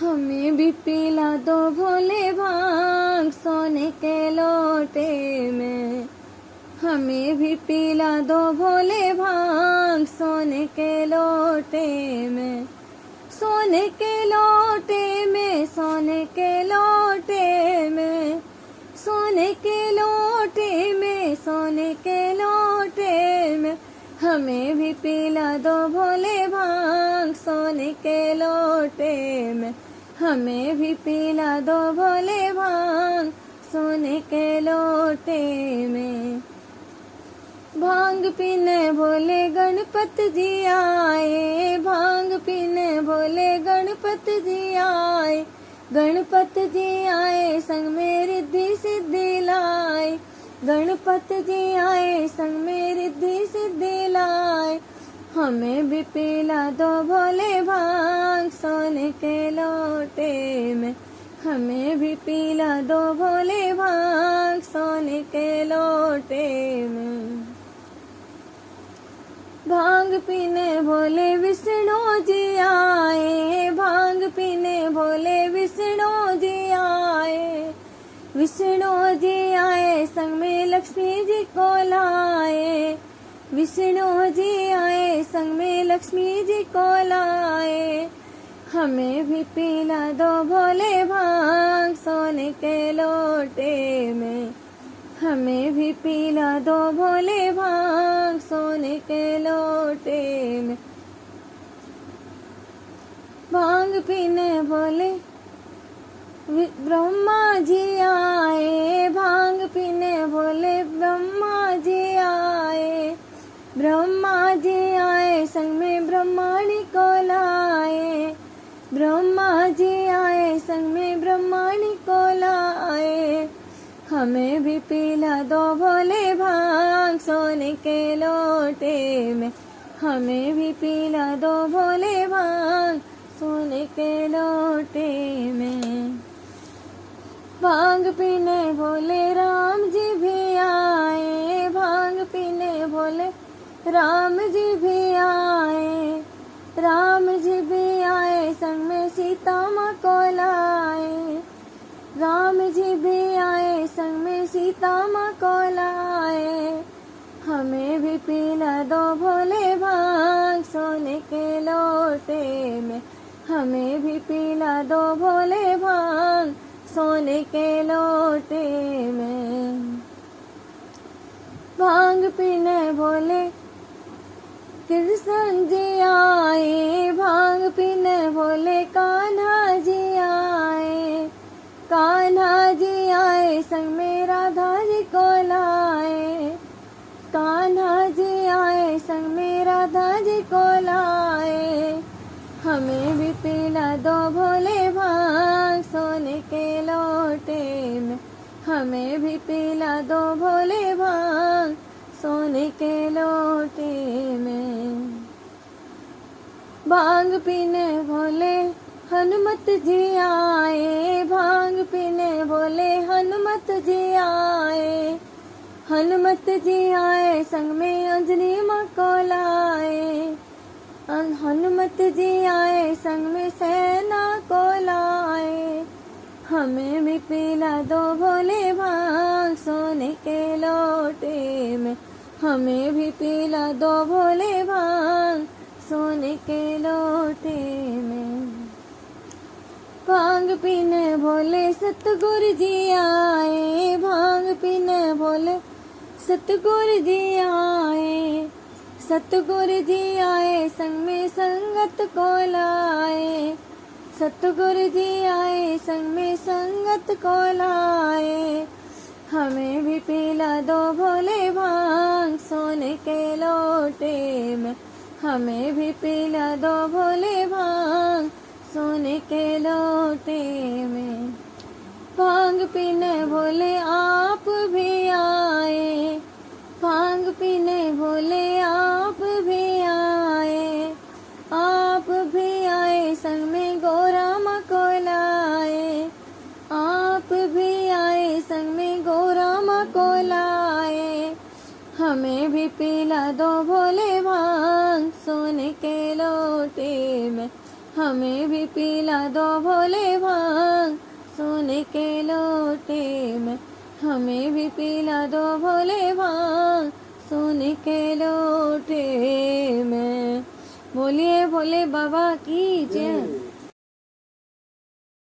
हमें भी पिला दो भोले भांग सोने के लोटे में। हमें भी पिला दो भोले भांग सोने के लोटे में। सोने के लोटे में, सोने के लोटे में, सोने के लोटे में, सोने के लोटे में। हमें भी पिला दो भोले भांग सोने के लोटे में। हमें भी पिला दो भोले भांग सोने के लोटे में। भांग पीने भोले गणपति जी आए, भांग पीने भोले गणपति जी आए। गणपति जी आए संग में रिद्धि सिद्धि लाए। गणपति जी आए संग में रिद्धि सिद्धि लाए। हमें भी पिला दो भोले भांग सोने के लोटे में। हमें भी पिला दो भोले भांग सोने के लोटे में। भांग पीने भोले विष्णु जी आए, भांग पीने भोले विष्णु जी आए। विष्णु जी आए संग में लक्ष्मी जी को लाए। विष्णु जी आए संग में लक्ष्मी जी को लाए। हमें भी पिला दो भोले भांग सोने के लोटे में। हमें भी पिला दो भोले भांग सोने के लोटे में। भांग पीने भोले ब्रह्मा जी आए, भांग पीने भोले ब्रह्मा जी आए। ब्रह्मा जी आए संग में ब्रह्माणी को लाए। ब्रह्मा जी आए संग में ब्रह्माणी को लाए। हमें भी पिला दो भोले भांग सोने के लोटे में। हमें भी पिला दो भोले भांग सोने के लोटे में। भांग पीने भोले राम जी भी आए, भांग पीने भोले राम जी भी आए। राम जी भी आए संग में सीता माँ को लाए। राम जी भी आए संग में सीता माँ को लाए। हमें भी पिला दो भोले भांग सोने के लोटे में। हमें भी पिला दो भोले भांग सोने के लोटे में। भांग पीने भोले कृष्ण जी आए, भांग पीने भोले कान्हा जी आए। कान्हा जी आए संग में राधा जी को लाए। कान्हा जी आए संग में राधा जी को लाए। हमें भी पिला दो भोले भांग सोने के लोटे में। हमें भी पिला दो भोले भांग सोने के लोटे में। भांग पीने भोले हनुमत जी आए, भांग पीने भोले हनुमत जी आए। हनुमत जी आए संग में अंजनी माँ को लाए। हनुमत जी आए संग में सेना को लाए। हमें भी पिला दो भोले भांग सोने के लोटे में। हमें भी पिला दो भोले भांग सोने के लोटे में। भांग पीने भोले सतगुरु जी आए, भांग पीने भोले सतगुरु जी आए। सतगुरु जी आए संग में संगत को लाए। सतगुरु जी आए संग में संगत को लाए। हमें भी पिला दो भोले भांग सोने के लोटे में। हमें भी पिला दो भोले भांग सोने के लोटे में। भांग पीने भोले आप भी आए, भांग पीने भोले आप भी आए। आप भी आए संग में गौरा माँ को लाए। आप भी आए संग में गौरा माँ को लाए। हमें भी पिला दो भोले भांग सोने के लोटे में। हमें भी पिला दो भोले भांग सोने के लोटे में, हमें भी पिला दो भोले भांग सोने के लोटे में। बोलिए भोले बाबा की जय।